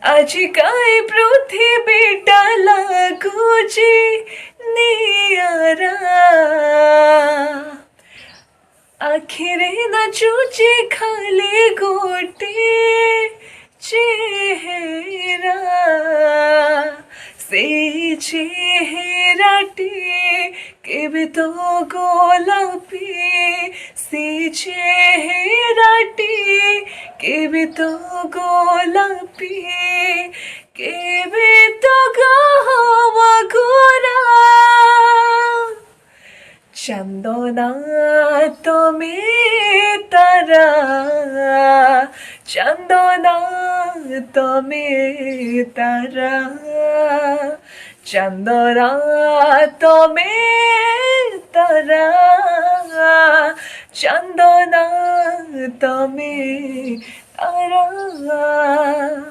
ଆଜିକାଏ ପୃଥିବୀଟା ଲାଗୁଛି ନିଆରା, ଆଖିରେ ନାଚୁଛି ଖାଲି ଗୋଟିଏ ଚେହେରା, ସେଇ ଚେହେରାଟି କେବେ ତ ଗୋଲାପୀ, ସେଇ ଚେହେରାଟି କେବେ ତ ଗୋଲାପୀ, କେବେ ତ ଗହମ ଗୋରା। চন্দনা তুমি তারা, চন্দনা তুমি তারা, চন্দনা তুমি তারা, চন্দনা তুমি তারা।